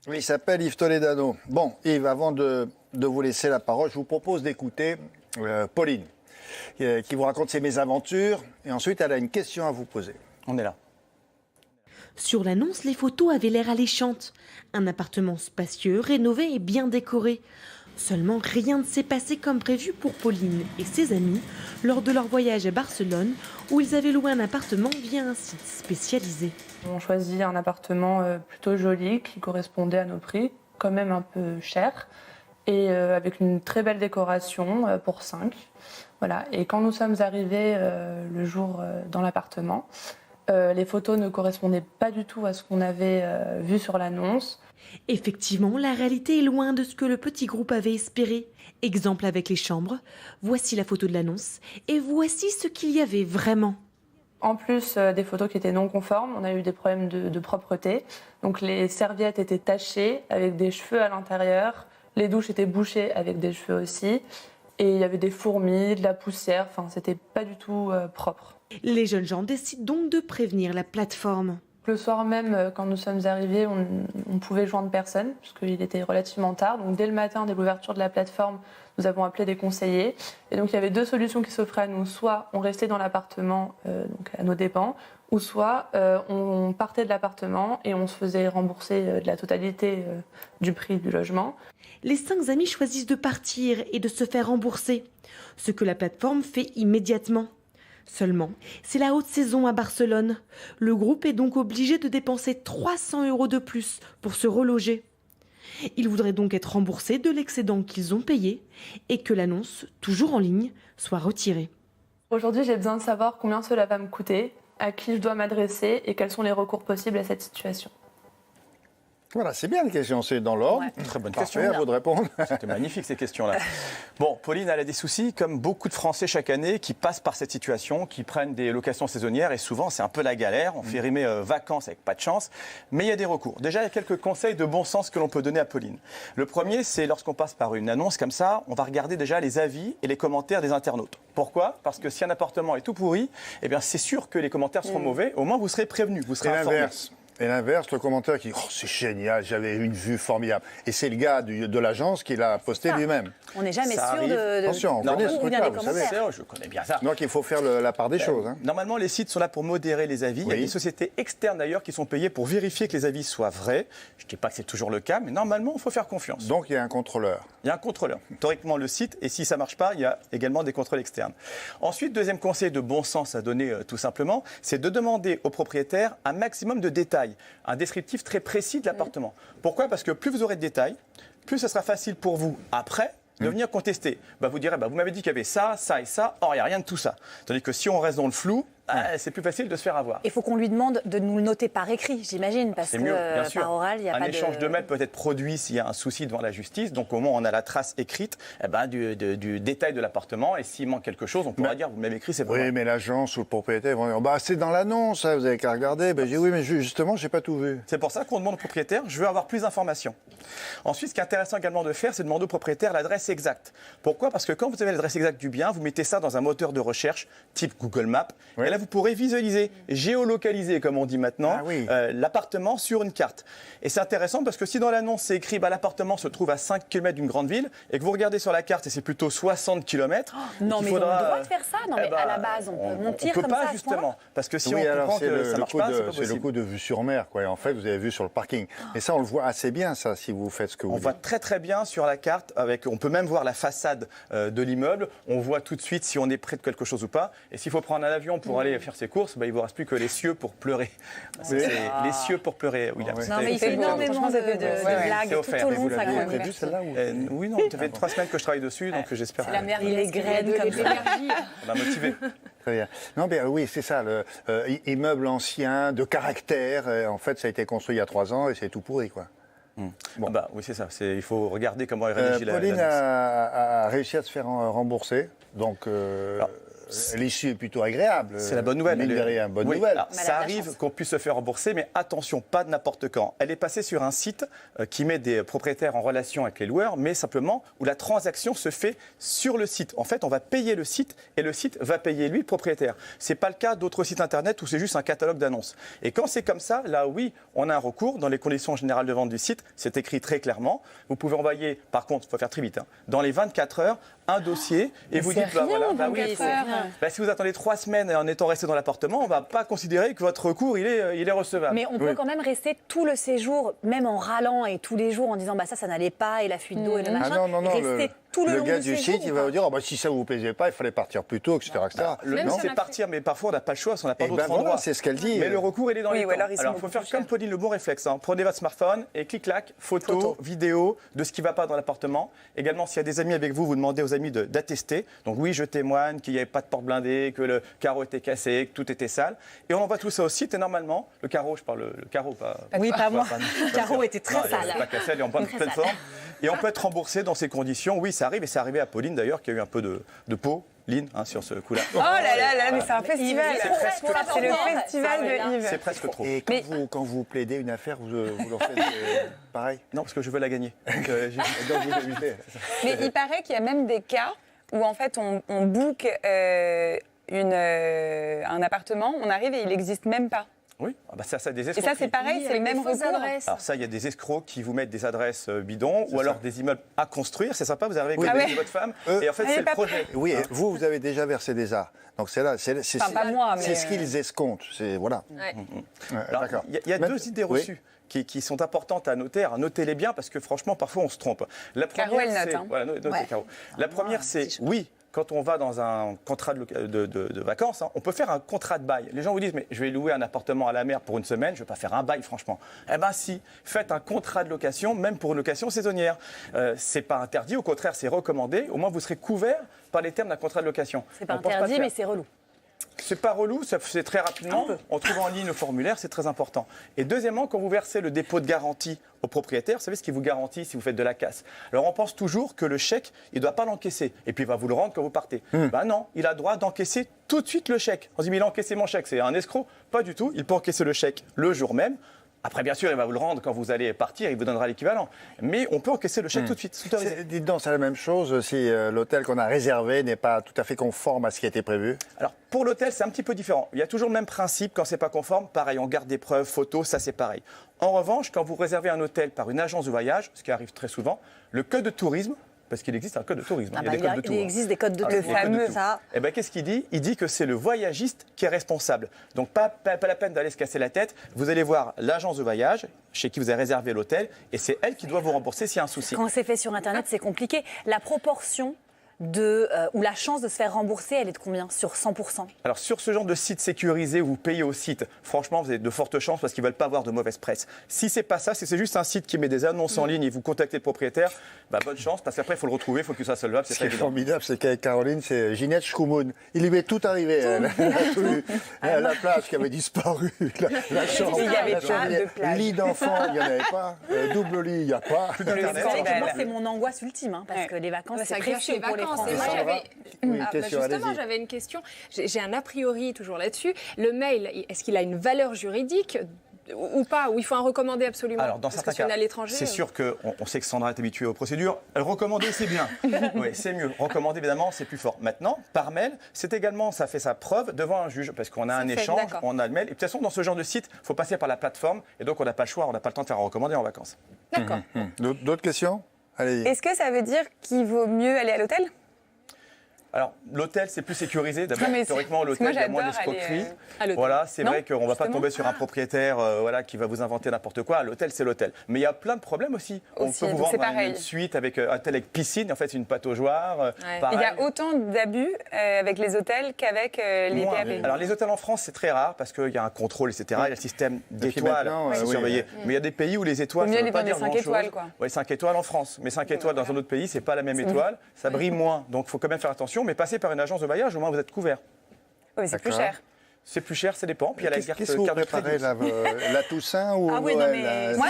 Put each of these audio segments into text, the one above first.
Oui, il s'appelle Yves Toledano. Bon, Yves, avant de vous laisser la parole, je vous propose d'écouter Pauline, qui vous raconte ses mésaventures. Et ensuite, elle a une question à vous poser. On est là. Sur l'annonce, les photos avaient l'air alléchantes. Un appartement spacieux, rénové et bien décoré. Seulement, rien ne s'est passé comme prévu pour Pauline et ses amis lors de leur voyage à Barcelone, où ils avaient loué un appartement via un site spécialisé. On choisit un appartement plutôt joli qui correspondait à nos prix, quand même un peu cher, et avec une très belle décoration pour 5. Voilà. Et quand nous sommes arrivés le jour dans l'appartement, les photos ne correspondaient pas du tout à ce qu'on avait vu sur l'annonce. Effectivement, la réalité est loin de ce que le petit groupe avait espéré. Exemple avec les chambres, voici la photo de l'annonce et voici ce qu'il y avait vraiment. En plus des photos qui étaient non conformes, on a eu des problèmes de propreté. Donc les serviettes étaient tachées avec des cheveux à l'intérieur, les douches étaient bouchées avec des cheveux aussi, et il y avait des fourmis, de la poussière, enfin c'était pas du tout propre. Les jeunes gens décident donc de prévenir la plateforme. Le soir même, quand nous sommes arrivés, on pouvait joindre personne, puisqu'il était relativement tard. Donc dès le matin, dès l'ouverture de la plateforme, nous avons appelé des conseillers. Et donc il y avait deux solutions qui s'offraient à nous. Soit on restait dans l'appartement, donc à nos dépens, ou soit on partait de l'appartement et on se faisait rembourser de la totalité du prix du logement. Les 5 amis choisissent de partir et de se faire rembourser, ce que la plateforme fait immédiatement. Seulement, c'est la haute saison à Barcelone. Le groupe est donc obligé de dépenser 300 € de plus pour se reloger. Ils voudraient donc être remboursés de l'excédent qu'ils ont payé et que l'annonce, toujours en ligne, soit retirée. Aujourd'hui, j'ai besoin de savoir combien cela va me coûter, à qui je dois m'adresser et quels sont les recours possibles à cette situation. Voilà, c'est bien les questions, c'est dans l'ordre. Ouais. Très bonne Parfait, question. à vous de répondre. C'était magnifique ces questions-là. Bon, Pauline, elle a des soucis, comme beaucoup de Français chaque année, qui passent par cette situation, qui prennent des locations saisonnières, et souvent c'est un peu la galère. On fait rimer vacances avec pas de chance, mais il y a des recours. Déjà, il y a quelques conseils de bon sens que l'on peut donner à Pauline. Le premier, c'est lorsqu'on passe par une annonce comme ça, on va regarder déjà les avis et les commentaires des internautes. Pourquoi ? Parce que si un appartement est tout pourri, eh bien c'est sûr que les commentaires seront mauvais. Au moins, vous serez prévenu, vous serez informé. Et l'inverse, le commentaire qui dit « Oh, c'est génial, j'avais une vue formidable ». Et c'est le gars de l'agence qui l'a posté lui-même. On n'est jamais Ça sûr arrive. de... Attention, on connaît ce truc-là, vous savez. Je connais bien ça. Donc il faut faire la part des choses. Hein. Normalement, les sites sont là pour modérer les avis. Il y a Oui. des sociétés externes d'ailleurs qui sont payées pour vérifier que les avis soient vrais. Je ne dis pas que c'est toujours le cas, mais normalement, il faut faire confiance. Donc il y a un contrôleur. Il y a un contrôleur. Théoriquement, le site, et si ça ne marche pas, il y a également des contrôles externes. Ensuite, deuxième conseil de bon sens à donner tout simplement, c'est de demander au propriétaire un maximum de détails, un descriptif très précis de l'appartement. Pourquoi ? Parce que plus vous aurez de détails, plus ce sera facile pour vous après de venir contester. Vous direz, vous m'avez dit qu'il y avait ça, ça et ça, or il n'y a rien de tout ça. Tandis que si on reste dans le flou, c'est plus facile de se faire avoir. Il faut qu'on lui demande de nous le noter par écrit, j'imagine, parce C'est que mieux, bien sûr. par oral, il n'y a un pas échange de mails peut être produit s'il y a un souci devant la justice. Donc au moins, on a la trace écrite du détail de l'appartement. Et s'il manque quelque chose, on pourra dire, vous m'avez écrit, c'est pas Oui, vrai. mais l'agence ou le propriétaire vont dire « c'est dans l'annonce, vous avez qu'à regarder ». J'ai dit « Oui, mais justement, je n'ai pas tout vu ». C'est pour ça qu'on demande au propriétaire, je veux avoir plus d'informations. Ensuite, ce qui est intéressant également de faire, c'est de demander au propriétaire l'adresse exacte. Pourquoi ? Parce que quand vous avez l'adresse exacte du bien, vous mettez ça dans un moteur de recherche type Google Maps. Oui. Et là, vous pourrez visualiser, géolocaliser, comme on dit maintenant, l'appartement sur une carte. Et c'est intéressant parce que si dans l'annonce, c'est écrit l'appartement se trouve à 5 km d'une grande ville et que vous regardez sur la carte et c'est plutôt 60 km. Non, mais on a le droit de faire ça. Non, mais à la base, on peut mentir comme ça. On ne peut pas, à ce point-là. justement. Parce que si Oui, on alors comprend c'est que ça ne marche pas, c'est pas c'est possible. le coup de vue sur mer, quoi. Et en fait, vous avez vu sur le parking. Mais ça, on le voit assez bien, ça, si vous faites ce que vous On dites. voit très très bien sur la carte, on peut même voir la façade de l'immeuble, on voit tout de suite si on est près de quelque chose ou pas. Et s'il faut prendre un avion pour aller faire ses courses, il ne vous reste plus que les cieux pour pleurer. C'est les cieux pour pleurer, William. Ouais. Non, mais il fait énormément de blagues C'est tout offert. au Mais long vous de sa l'aviez chronique. prévu, celle-là ou... Oui, non, ça fait 3 semaines que je travaille dessus, donc j'espère C'est la merde, il est graine comme ça. qu'on va motiver. Très bien. Non, mais oui, c'est ça, le immeuble ancien, de caractère. En fait, ça a été construit il y a 3 ans et c'est tout pourri, quoi. Bon. Oui, c'est ça. Il faut regarder comment est rédigée Pauline l'annonce. a réussi à se faire rembourser. Donc, l'issue est plutôt agréable. C'est la bonne nouvelle. Mine de rien, bonne Oui, nouvelle. alors, Mais elle a ça de la arrive chance. qu'on puisse se faire rembourser, mais attention, pas de n'importe quand. Elle est passée sur un site qui met des propriétaires en relation avec les loueurs, mais simplement où la transaction se fait sur le site. En fait, on va payer le site et le site va payer lui, le propriétaire. C'est pas le cas d'autres sites internet où c'est juste un catalogue d'annonces. Et quand c'est comme ça, là oui, on a un recours dans les conditions générales de vente du site. C'est écrit très clairement. Vous pouvez envoyer, par contre, il faut faire très vite, dans les 24 heures, un dossier et vous dites, c'est rien, oui, 24 heures. si vous attendez 3 semaines en étant resté dans l'appartement, on ne va pas considérer que votre recours il est recevable. Mais on peut Oui. quand même rester tout le séjour, même en râlant et tous les jours en disant ça n'allait pas et la fuite d'eau et le machin. Ah non, Rester tout le long gars du du séjour, site, il va ou vous dire, oh, bah, si ça ne vous plaisait pas, il fallait partir plus tôt, etc. etc. Le Même but, si c'est on a partir, mais parfois, on n'a pas le choix, si on n'a pas Et d'autre ben voilà, endroit. c'est ce qu'elle dit. Mais le recours, il est dans Oui, les ou temps. alors ils sont Alors, il faut beaucoup faire plus comme chers. Pauline, le bon réflexe. Prenez votre smartphone et clic-clac, photo, vidéo de ce qui ne va pas dans l'appartement. Également, s'il y a des amis avec vous, vous demandez aux amis d'attester. Donc oui, je témoigne qu'il n'y avait pas de porte blindée, que le carreau était cassé, que tout était sale. Et on envoie tout ça au site et normalement, le carreau, je parle le carreau, pas... Oui, pas moi. Le carreau était très sale. Pas cassé, elle est en pleine Très forme. Et on peut être remboursé dans ces conditions. Oui, ça arrive et c'est arrivé à Pauline d'ailleurs, qui a eu un peu de peau. Lynn, sur ce coup-là. Oh là là là, mais c'est un festival. C'est C'est le festival de Yves. C'est presque trop. Et quand vous plaidez une affaire, vous leur faites pareil. Non, parce que je veux la gagner. Donc, Donc vous évitez. Mais il paraît qu'il y a même des cas où en fait on book un appartement, on arrive et il n'existe même pas. oui, ça des Et escrocs. ça c'est pareil, c'est le même recours. Alors ça, il y a des escrocs qui vous mettent des adresses bidons ou alors des immeubles à construire. C'est sympa, vous arrivez avec Oui. le Ah bébé ouais. de votre femme Eux- et en fait, Ah, c'est le pas projet. Oui, et vous avez déjà versé des arts. Donc c'est là, c'est Enfin, pas moi, mais- c'est ce qu'ils escomptent. C'est voilà. Ouais. Alors, D'accord. il y a Même- deux idées Oui. reçues. Qui sont importantes à noter. Alors, notez-les bien parce que franchement, parfois, on se trompe. La Caro, elle note, c'est- hein. Voilà, notez, Ouais. Caro. La première, c'est c'est chaud. oui. Quand on va dans un contrat de vacances, on peut faire un contrat de bail. Les gens vous disent, mais je vais louer un appartement à la mer pour une semaine, je ne vais pas faire un bail, franchement. Eh bien, si, faites un contrat de location, même pour une location saisonnière. Ce n'est pas interdit, au contraire, c'est recommandé. Au moins, vous serez couvert par les termes d'un contrat de location. C'est pas On pense interdit, le mais faire. c'est relou. C'est pas relou, ça c'est très rapidement. On trouve en ligne le formulaire, c'est très important. Et deuxièmement, quand vous versez le dépôt de garantie au propriétaire, vous savez ce qui vous garantit si vous faites de la casse. Alors on pense toujours que le chèque, il ne doit pas l'encaisser. Et puis il va vous le rendre quand vous partez. Ben non, il a le droit d'encaisser tout de suite le chèque. On se dit, mais il a encaissé mon chèque, c'est un escroc. Pas du tout, il peut encaisser le chèque le jour même. Après, bien sûr, il va vous le rendre quand vous allez partir, il vous donnera l'équivalent. Mais on peut encaisser le chèque tout de suite. c'est autorisé. Dites donc, c'est la même chose si l'hôtel qu'on a réservé n'est pas tout à fait conforme à ce qui a été prévu. Alors, pour l'hôtel, c'est un petit peu différent. Il y a toujours le même principe. Quand c'est pas conforme, pareil, on garde des preuves, photos, ça c'est pareil. En revanche, quand vous réservez un hôtel par une agence de voyage, ce qui arrive très souvent, le code de tourisme, parce qu'il existe un code de tourisme, Ah il y a des codes de il tout. hein. existe des codes de Ah, tout. les codes de tout. Ça. Eh ben, qu'est-ce qu'il dit? Il dit que c'est le voyagiste qui est responsable. Donc, pas la peine d'aller se casser la tête. Vous allez voir l'agence de voyage chez qui vous avez réservé l'hôtel et c'est elle qui doit vous rembourser s'il y a un souci. Quand c'est fait sur Internet, c'est compliqué. La proportion ou la chance de se faire rembourser, elle est de combien sur 100%? Alors, sur ce genre de site sécurisé où vous payez au site, franchement, vous avez de fortes chances parce qu'ils ne veulent pas avoir de mauvaise presse. Si c'est pas ça, si c'est juste un site qui met des annonces en ligne et vous contactez le propriétaire, bonne chance parce qu'après, il faut le retrouver, il faut qu'il soit solvable. C'est Ce qui pas est évident. formidable, c'est qu'avec Caroline, c'est Ginette Schroumoun. Il lui est tout arrivé. Elle a tout eu. La plage qui avait disparu, la chambre, Il y avait la pas chambre, de plage. lit d'enfant, il n'y en avait pas. Double lit, il n'y a pas. Vous savez que moi, belle. c'est mon angoisse ultime, hein, parce Ouais. que les vacances, Ça c'est gâche les précieux pour les vacances. Et Français. moi, Sandra Oui, question, justement, allez-y. j'avais une question. J'ai un a priori toujours là-dessus. Le mail, est-ce qu'il a une valeur juridique ou pas? Ou il faut un recommandé absolument? Alors, dans Parce certains que si on cas, est à l'étranger. c'est sûr qu'on sait que Sandra est habituée aux procédures. Recommander, c'est bien. Oui, c'est mieux. Recommander, évidemment, c'est plus fort. Maintenant, par mail, c'est également, ça fait sa preuve devant un juge, parce qu'on a un Ça fait, échange, d'accord. on a le mail. Et de toute façon, dans ce genre de site, il faut passer par la plateforme, et donc on n'a pas le choix, on n'a pas le temps de faire un recommandé en vacances. D'accord. D'autres questions? Allez-y. Est-ce que ça veut dire qu'il vaut mieux aller à l'hôtel? Alors, l'hôtel, c'est plus sécurisé. D'abord, Non, mais théoriquement, c'est- l'hôtel, moi, il y a moins j'adore aller, d'escroqueries. à l'hôtel. Voilà, c'est Non, vrai qu'on ne va pas justement. tomber sur un propriétaire qui va vous inventer n'importe quoi. L'hôtel, c'est l'hôtel. Mais il y a plein de problèmes aussi. On Aussi, peut vous donc c'est vendre pareil. une suite avec un hôtel avec piscine. En fait, c'est une pataugeoire. Ouais. Pareil. Il y a autant d'abus avec les hôtels qu'avec les Moins. PAP. Alors, les hôtels en France, c'est très rare parce qu'il y a un contrôle, etc. Il y a le système d'étoiles maintenant, qui sont oui, surveillés. Mais il y a des pays où les étoiles, Vaut mieux ça ne les veut pas donner dire 5 grand-chose. étoiles, quoi. Oui, 5 étoiles en France. Mais 5 étoiles dans un autre pays, c'est pas la même étoile. Ça brille moins. Donc, il faut quand même faire attention. Mais passer par une agence de voyage, au moins, vous êtes couvert. Oui, mais c'est plus D'accord. cher. C'est plus cher, ça dépend. Puis il y a la Qu'est-ce que vous carte de préparez crédit. la Toussaint ou Ah oui, non, Noël, mais- Moi,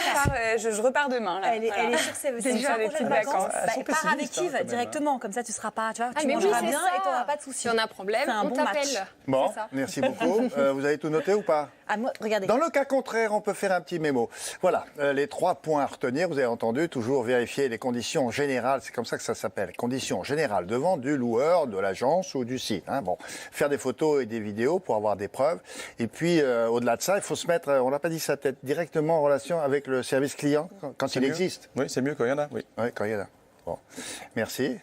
je repars demain. Là. Elle est sur ses déjà des prochaines petites vacances. vacances. Elles sont Pars avec pessimistes, hein, Yves quand même, directement, comme ça tu seras pas, tu vois, tu mais oui, mangeras c'est bien ça. et tu n'auras pas de soucis. Si on a un problème, C'est un on bon t'appelle. match. Bon, C'est ça. merci beaucoup. Vous avez tout noté ou pas? Ah, moi, regardez. Dans le cas contraire, on peut faire un petit mémo. Voilà, les 3 points à retenir, vous avez entendu, toujours vérifier les conditions générales, c'est comme ça que ça s'appelle, conditions générales de vente du loueur, de l'agence ou du site. Hein. Bon, faire des photos et des vidéos pour avoir des preuves. Et puis, au-delà de ça, il faut se mettre, on l'a pas dit ça, peut-être directement en relation avec le service client quand il mieux. existe. Oui, c'est mieux quand il y en a, oui. Oui, quand il y en a. Bon, merci.